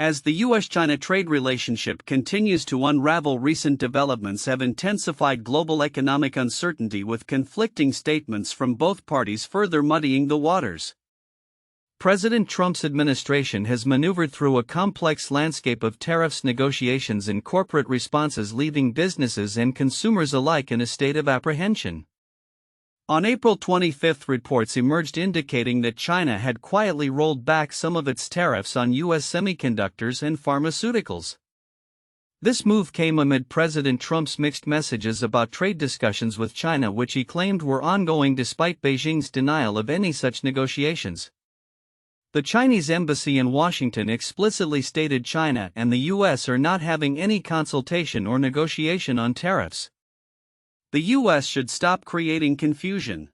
As the U.S. China trade relationship continues to unravel, recent developments have intensified global economic uncertainty, with conflicting statements from both parties further muddying the waters. President Trump's administration has maneuvered through a complex landscape of tariffs negotiations and corporate responses, leaving businesses and consumers alike in a state of apprehension. On April 25, reports emerged indicating that China had quietly rolled back some of its tariffs on U.S. semiconductors and pharmaceuticals. This move came amid President Trump's mixed messages about trade discussions with China, which he claimed were ongoing despite Beijing's denial of any such negotiations. The Chinese embassy in Washington explicitly stated China and the U.S. are not having any consultation or negotiation on tariffs. The U.S. should stop creating confusion,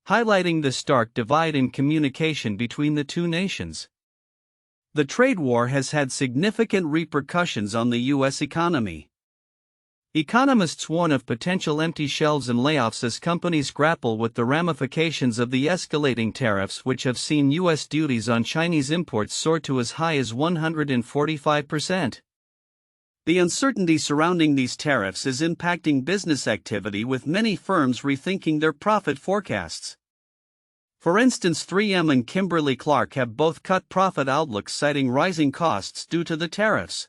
highlighting the stark divide in communication between the two nations. The trade war has had significant repercussions on the U.S. economy. Economists warn of potential empty shelves and layoffs as companies grapple with the ramifications of the escalating tariffs, which have seen U.S. duties on Chinese imports soar to as high as 145%. The uncertainty surrounding these tariffs is impacting business activity, with many firms rethinking their profit forecasts. For instance, 3M and Kimberly-Clark have both cut profit outlooks, citing rising costs due to the tariffs.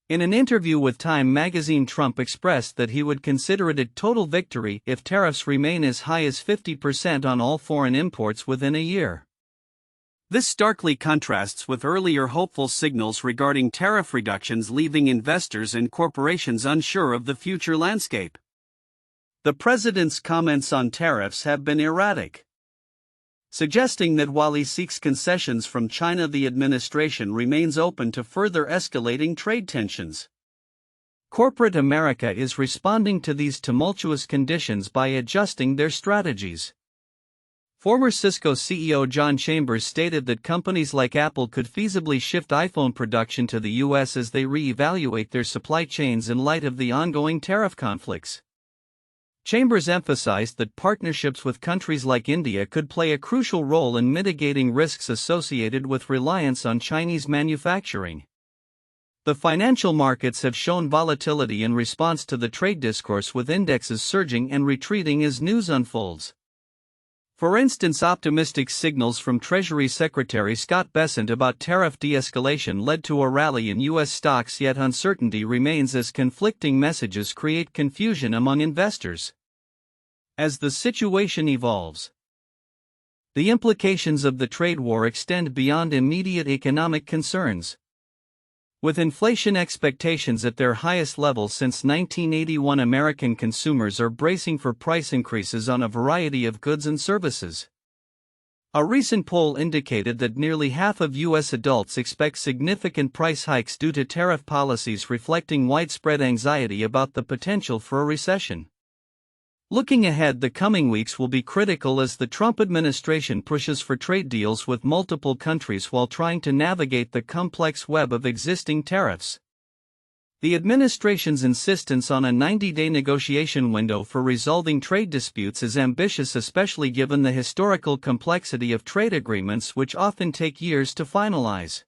In an interview with Time magazine, Trump expressed that he would consider it a total victory if tariffs remain as high as 50% on all foreign imports within a year. This starkly contrasts with earlier hopeful signals regarding tariff reductions, leaving investors and corporations unsure of the future landscape. The president's comments on tariffs have been erratic, suggesting that while he seeks concessions from China, the administration remains open to further escalating trade tensions. Corporate America is responding to these tumultuous conditions by adjusting their strategies. Former Cisco CEO John Chambers stated that companies like Apple could feasibly shift iPhone production to the U.S. as they re-evaluate their supply chains in light of the ongoing tariff conflicts. Chambers emphasized that partnerships with countries like India could play a crucial role in mitigating risks associated with reliance on Chinese manufacturing. The financial markets have shown volatility in response to the trade discourse, with indexes surging and retreating as news unfolds. For instance, optimistic signals from Treasury Secretary Scott Bessent about tariff de-escalation led to a rally in U.S. stocks, yet uncertainty remains as conflicting messages create confusion among investors. As the situation evolves, the implications of the trade war extend beyond immediate economic concerns. With inflation expectations at their highest level since 1981, American consumers are bracing for price increases on a variety of goods and services. A recent poll indicated that nearly half of U.S. adults expect significant price hikes due to tariff policies, reflecting widespread anxiety about the potential for a recession. Looking ahead, the coming weeks will be critical as the Trump administration pushes for trade deals with multiple countries while trying to navigate the complex web of existing tariffs. The administration's insistence on a 90-day negotiation window for resolving trade disputes is ambitious, especially given the historical complexity of trade agreements, which often take years to finalize.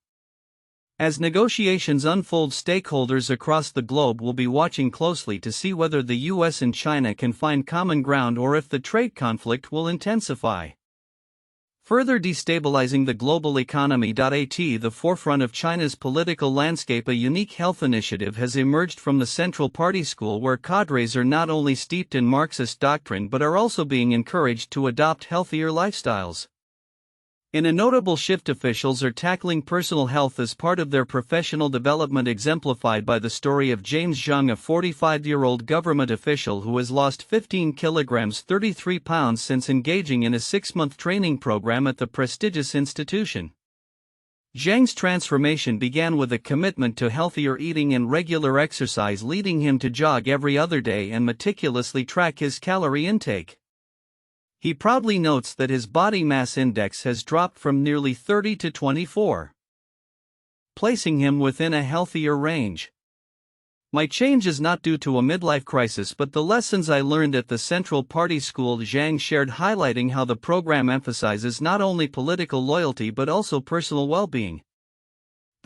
As negotiations unfold, stakeholders across the globe will be watching closely to see whether the U.S. and China can find common ground or if the trade conflict will intensify, further destabilizing the global economy. At the forefront of China's political landscape, a unique health initiative has emerged from the Central Party school, where cadres are not only steeped in Marxist doctrine but are also being encouraged to adopt healthier lifestyles. In a notable shift, officials are tackling personal health as part of their professional development, exemplified by the story of James Zheng, a 45-year-old government official who has lost 15 kilograms 33 pounds since engaging in a 6-month training program at the prestigious institution. Zheng's transformation began with a commitment to healthier eating and regular exercise, leading him to jog every other day and meticulously track his calorie intake. He proudly notes that his body mass index has dropped from nearly 30 to 24, placing him within a healthier range. "My change is not due to a midlife crisis but the lessons I learned at the Central Party School," Zhang shared, highlighting how the program emphasizes not only political loyalty but also personal well-being.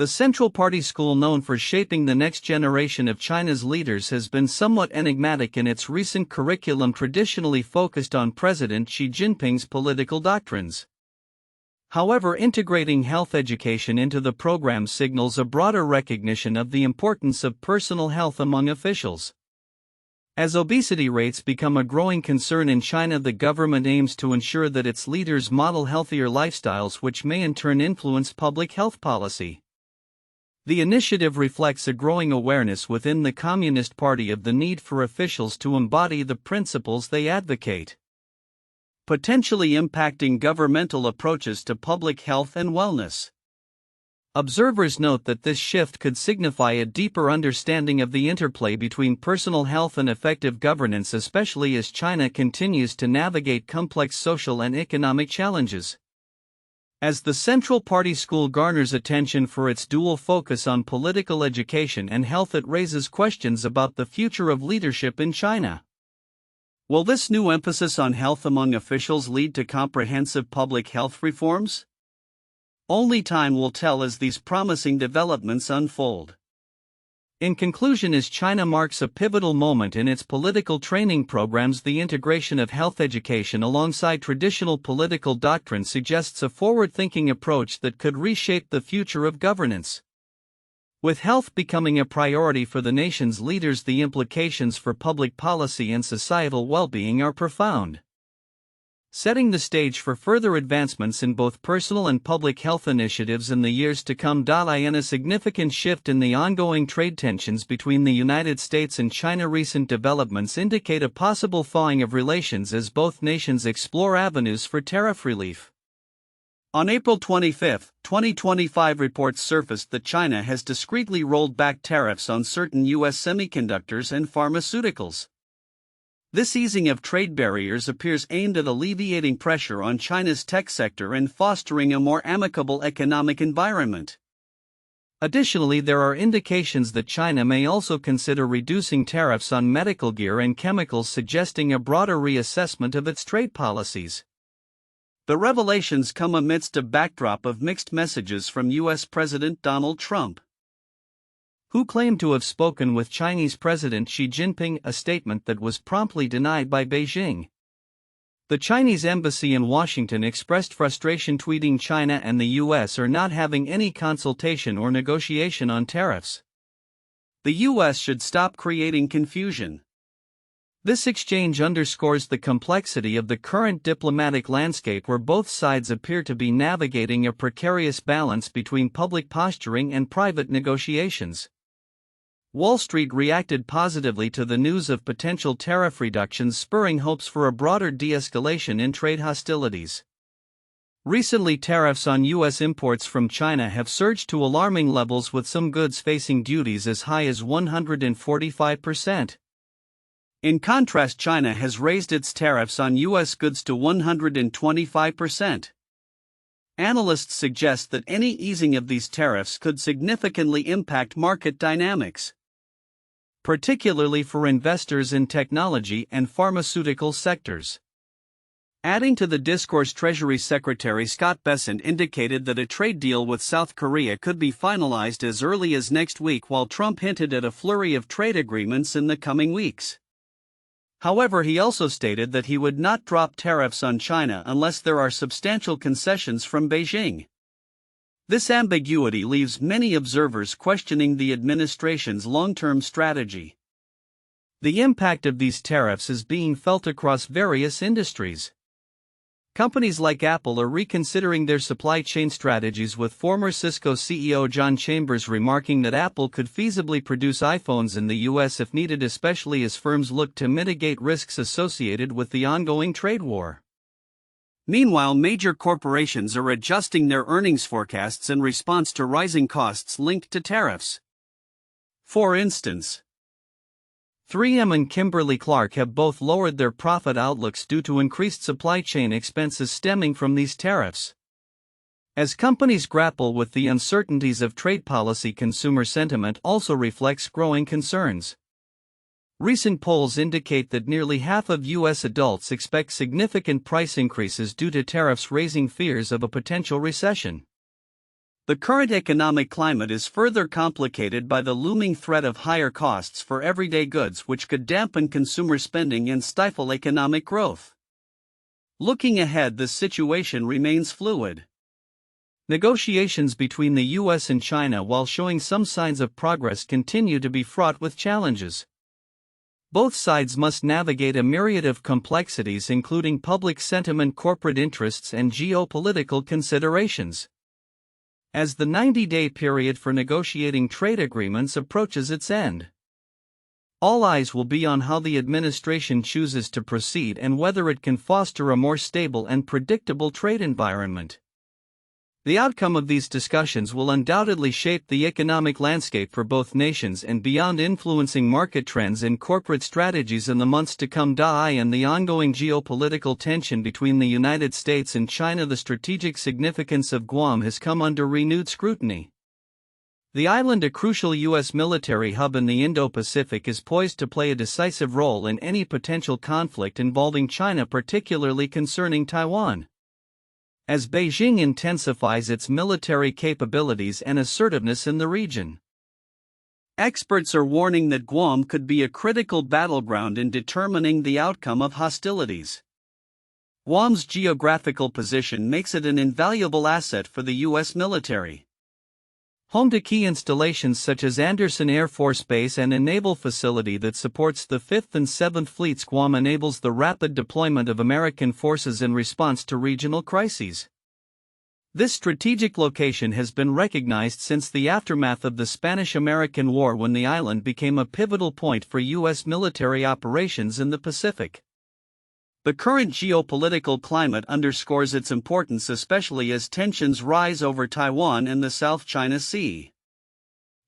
The Central Party school, known for shaping the next generation of China's leaders, has been somewhat enigmatic in its recent curriculum, traditionally focused on President Xi Jinping's political doctrines. However, integrating health education into the program signals a broader recognition of the importance of personal health among officials. As obesity rates become a growing concern in China, the government aims to ensure that its leaders model healthier lifestyles, which may in turn influence public health policy. The initiative reflects a growing awareness within the Communist Party of the need for officials to embody the principles they advocate, potentially impacting governmental approaches to public health and wellness. Observers note that this shift could signify a deeper understanding of the interplay between personal health and effective governance, especially as China continues to navigate complex social and economic challenges. As the Central Party school garners attention for its dual focus on political education and health, it raises questions about the future of leadership in China. Will this new emphasis on health among officials lead to comprehensive public health reforms? Only time will tell as these promising developments unfold. In conclusion, as China marks a pivotal moment in its political training programs, the integration of health education alongside traditional political doctrine suggests a forward-thinking approach that could reshape the future of governance. With health becoming a priority for the nation's leaders, the implications for public policy and societal well-being are profound, setting the stage for further advancements in both personal and public health initiatives in the years to come. In a significant shift in the ongoing trade tensions between the United States and China, recent developments indicate a possible thawing of relations as both nations explore avenues for tariff relief. On April 25, 2025, reports surfaced that China has discreetly rolled back tariffs on certain U.S. semiconductors and pharmaceuticals. This easing of trade barriers appears aimed at alleviating pressure on China's tech sector and fostering a more amicable economic environment. Additionally, there are indications that China may also consider reducing tariffs on medical gear and chemicals, suggesting a broader reassessment of its trade policies. The revelations come amidst a backdrop of mixed messages from U.S. President Donald Trump, who claimed to have spoken with Chinese President Xi Jinping, a statement that was promptly denied by Beijing. The Chinese embassy in Washington expressed frustration, tweeting, "China and the U.S. are not having any consultation or negotiation on tariffs. The U.S. should stop creating confusion." This exchange underscores the complexity of the current diplomatic landscape, where both sides appear to be navigating a precarious balance between public posturing and private negotiations. Wall Street reacted positively to the news of potential tariff reductions, spurring hopes for a broader de-escalation in trade hostilities. Recently, tariffs on U.S. imports from China have surged to alarming levels, with some goods facing duties as high as 145%. In contrast, China has raised its tariffs on U.S. goods to 125%. Analysts suggest that any easing of these tariffs could significantly impact market dynamics, particularly for investors in technology and pharmaceutical sectors. Adding to the discourse, Treasury Secretary Scott Bessent indicated that a trade deal with South Korea could be finalized as early as next week, while Trump hinted at a flurry of trade agreements in the coming weeks. However, he also stated that he would not drop tariffs on China unless there are substantial concessions from Beijing. This ambiguity leaves many observers questioning the administration's long-term strategy. The impact of these tariffs is being felt across various industries. Companies like Apple are reconsidering their supply chain strategies, with former Cisco CEO John Chambers remarking that Apple could feasibly produce iPhones in the U.S. if needed, especially as firms look to mitigate risks associated with the ongoing trade war. Meanwhile, major corporations are adjusting their earnings forecasts in response to rising costs linked to tariffs. For instance, 3M and Kimberly-Clark have both lowered their profit outlooks due to increased supply chain expenses stemming from these tariffs. As companies grapple with the uncertainties of trade policy, consumer sentiment also reflects growing concerns. Recent polls indicate that nearly half of U.S. adults expect significant price increases due to tariffs, raising fears of a potential recession. The current economic climate is further complicated by the looming threat of higher costs for everyday goods, which could dampen consumer spending and stifle economic growth. Looking ahead, the situation remains fluid. Negotiations between the U.S. and China, while showing some signs of progress, continue to be fraught with challenges. Both sides must navigate a myriad of complexities, including public sentiment, corporate interests, and geopolitical considerations. As the 90-day period for negotiating trade agreements approaches its end, all eyes will be on how the administration chooses to proceed and whether it can foster a more stable and predictable trade environment. The outcome of these discussions will undoubtedly shape the economic landscape for both nations and beyond, influencing market trends and corporate strategies in the months to come. And the ongoing geopolitical tension between the United States and China. The strategic significance of Guam has come under renewed scrutiny. The island, a crucial U.S. military hub in the Indo-Pacific, is poised to play a decisive role in any potential conflict involving China, particularly concerning Taiwan. As Beijing intensifies its military capabilities and assertiveness in the region, experts are warning that Guam could be a critical battleground in determining the outcome of hostilities. Guam's geographical position makes it an invaluable asset for the U.S. military. Home to key installations such as Andersen Air Force Base and a naval facility that supports the 5th and 7th Fleets, Guam enables the rapid deployment of American forces in response to regional crises. This strategic location has been recognized since the aftermath of the Spanish-American War, when the island became a pivotal point for U.S. military operations in the Pacific. The current geopolitical climate underscores its importance, especially as tensions rise over Taiwan and the South China Sea.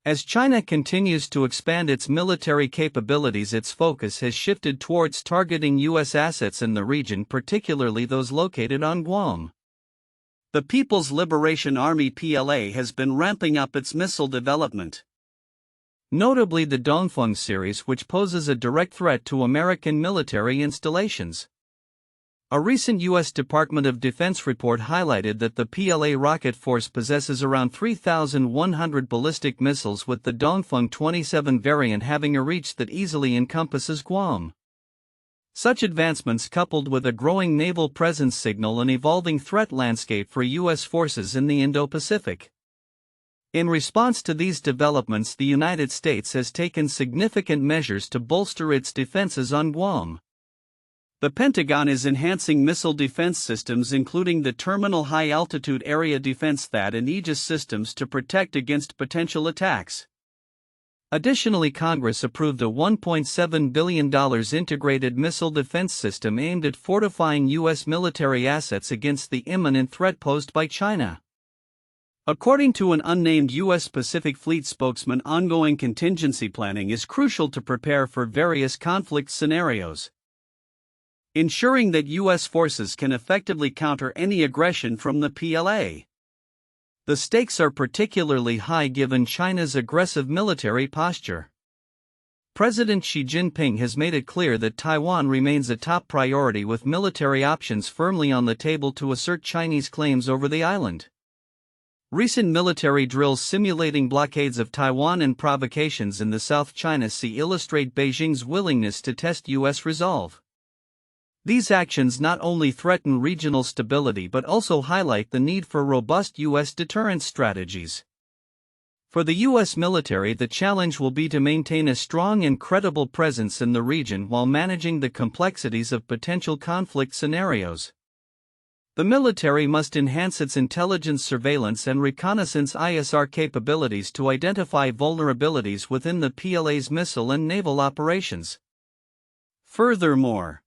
As China continues to expand its military capabilities, its focus has shifted towards targeting U.S. assets in the region, particularly those located on Guam. The People's Liberation Army (PLA) has been ramping up its missile development, notably the Dongfeng series, which poses a direct threat to American military installations. A recent U.S. Department of Defense report highlighted that the PLA rocket force possesses around 3,100 ballistic missiles, with the Dongfeng 27 variant having a reach that easily encompasses Guam. Such advancements, coupled with a growing naval presence, signal an evolving threat landscape for U.S. forces in the Indo-Pacific. In response to these developments, the United States has taken significant measures to bolster its defenses on Guam. The Pentagon is enhancing missile defense systems, including the Terminal High Altitude Area Defense (THAAD) and Aegis systems, to protect against potential attacks. Additionally, Congress approved a $1.7 billion integrated missile defense system aimed at fortifying U.S. military assets against the imminent threat posed by China. According to an unnamed U.S. Pacific Fleet spokesman, ongoing contingency planning is crucial to prepare for various conflict scenarios, ensuring that U.S. forces can effectively counter any aggression from the PLA. The stakes are particularly high given China's aggressive military posture. President Xi Jinping has made it clear that Taiwan remains a top priority, with military options firmly on the table to assert Chinese claims over the island. Recent military drills simulating blockades of Taiwan and provocations in the South China Sea illustrate Beijing's willingness to test U.S. resolve. These actions not only threaten regional stability but also highlight the need for robust U.S. deterrence strategies. For the U.S. military, the challenge will be to maintain a strong and credible presence in the region while managing the complexities of potential conflict scenarios. The military must enhance its intelligence, surveillance, and reconnaissance (ISR) capabilities to identify vulnerabilities within the PLA's missile and naval operations. Furthermore,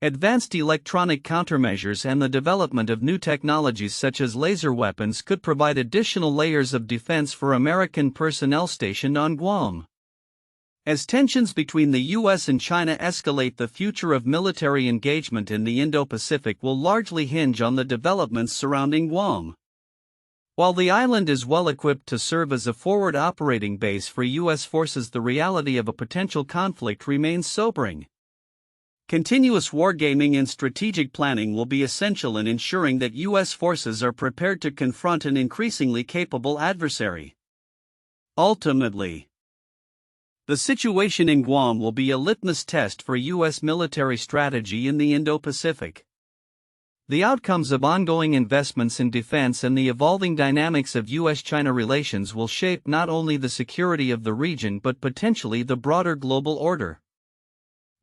advanced electronic countermeasures and the development of new technologies such as laser weapons could provide additional layers of defense for American personnel stationed on Guam. As tensions between the U.S. and China escalate, the future of military engagement in the Indo-Pacific will largely hinge on the developments surrounding Guam. While the island is well equipped to serve as a forward operating base for U.S. forces, the reality of a potential conflict remains sobering. Continuous wargaming and strategic planning will be essential in ensuring that U.S. forces are prepared to confront an increasingly capable adversary. Ultimately, the situation in Guam will be a litmus test for U.S. military strategy in the Indo-Pacific. The outcomes of ongoing investments in defense and the evolving dynamics of U.S.-China relations will shape not only the security of the region but potentially the broader global order.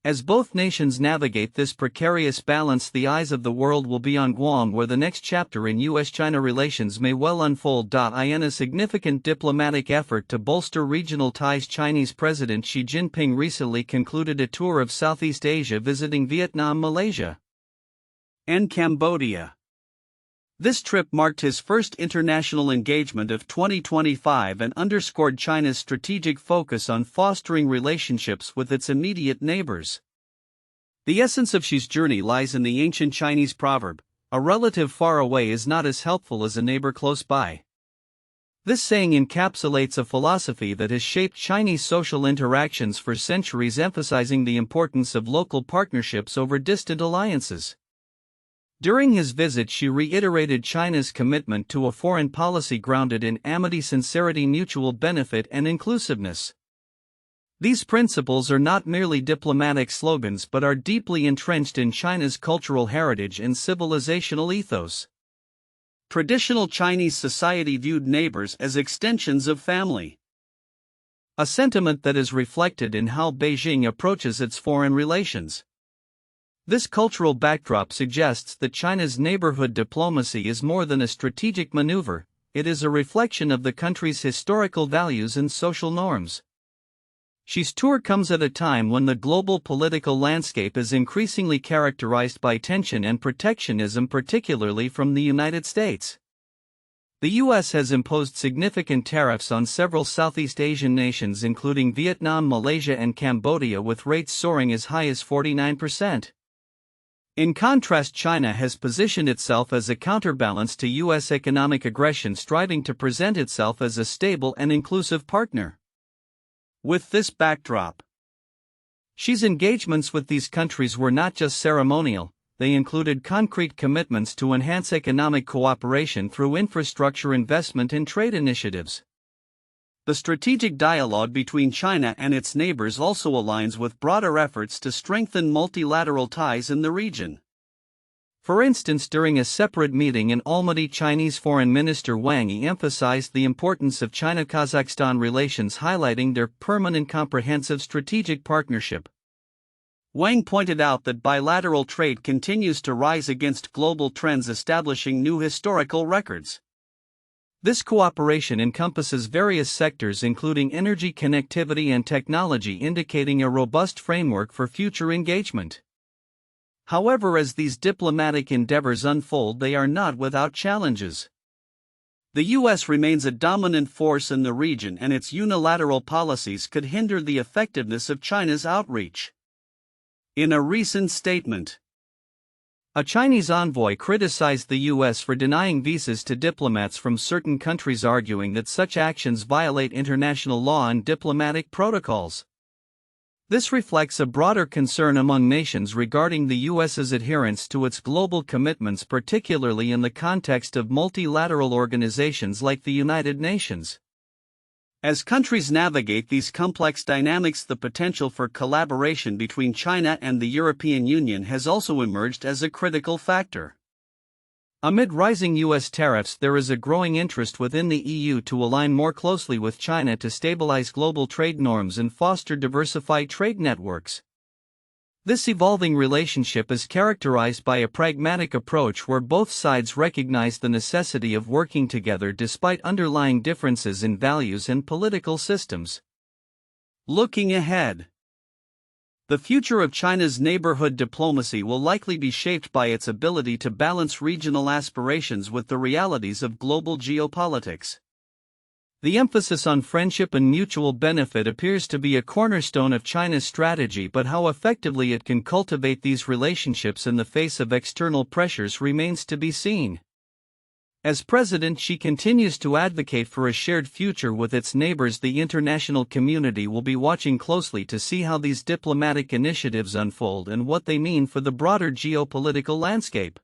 As both nations navigate this precarious balance, the eyes of the world will be on Guam, where the next chapter in U.S.-China relations may well unfold. In a significant diplomatic effort to bolster regional ties, Chinese President Xi Jinping recently concluded a tour of Southeast Asia, visiting Vietnam, Malaysia, and Cambodia. This trip marked his first international engagement of 2025 and underscored China's strategic focus on fostering relationships with its immediate neighbors. The essence of Xi's journey lies in the ancient Chinese proverb, "A relative far away is not as helpful as a neighbor close by." This saying encapsulates a philosophy that has shaped Chinese social interactions for centuries, emphasizing the importance of local partnerships over distant alliances. During his visit, Xi reiterated China's commitment to a foreign policy grounded in amity, sincerity, mutual benefit, and inclusiveness. These principles are not merely diplomatic slogans but are deeply entrenched in China's cultural heritage and civilizational ethos. Traditional Chinese society viewed neighbors as extensions of family, a sentiment that is reflected in how Beijing approaches its foreign relations. This cultural backdrop suggests that China's neighborhood diplomacy is more than a strategic maneuver, it is a reflection of the country's historical values and social norms. Xi's tour comes at a time when the global political landscape is increasingly characterized by tension and protectionism, particularly from the United States. The U.S. has imposed significant tariffs on several Southeast Asian nations, including Vietnam, Malaysia, and Cambodia, with rates soaring as high as 49%. In contrast, China has positioned itself as a counterbalance to U.S. economic aggression, striving to present itself as a stable and inclusive partner. With this backdrop, Xi's engagements with these countries were not just ceremonial, they included concrete commitments to enhance economic cooperation through infrastructure investment and trade initiatives. The strategic dialogue between China and its neighbors also aligns with broader efforts to strengthen multilateral ties in the region. For instance, during a separate meeting in Almaty, Chinese Foreign Minister Wang Yi emphasized the importance of China-Kazakhstan relations, highlighting their permanent comprehensive strategic partnership. Wang pointed out that bilateral trade continues to rise against global trends, establishing new historical records. This cooperation encompasses various sectors including energy, connectivity, and technology, indicating a robust framework for future engagement. However, as these diplomatic endeavors unfold, they are not without challenges. The U.S. remains a dominant force in the region, and its unilateral policies could hinder the effectiveness of China's outreach. In a recent statement, a Chinese envoy criticized the U.S. for denying visas to diplomats from certain countries, arguing that such actions violate international law and diplomatic protocols. This reflects a broader concern among nations regarding the U.S.'s adherence to its global commitments, particularly in the context of multilateral organizations like the United Nations. As countries navigate these complex dynamics, the potential for collaboration between China and the European Union has also emerged as a critical factor. Amid rising U.S. tariffs, there is a growing interest within the EU to align more closely with China to stabilize global trade norms and foster diversified trade networks. This evolving relationship is characterized by a pragmatic approach where both sides recognize the necessity of working together despite underlying differences in values and political systems. Looking ahead, the future of China's neighborhood diplomacy will likely be shaped by its ability to balance regional aspirations with the realities of global geopolitics. The emphasis on friendship and mutual benefit appears to be a cornerstone of China's strategy, but how effectively it can cultivate these relationships in the face of external pressures remains to be seen. As president, she continues to advocate for a shared future with its neighbors. The international community will be watching closely to see how these diplomatic initiatives unfold and what they mean for the broader geopolitical landscape.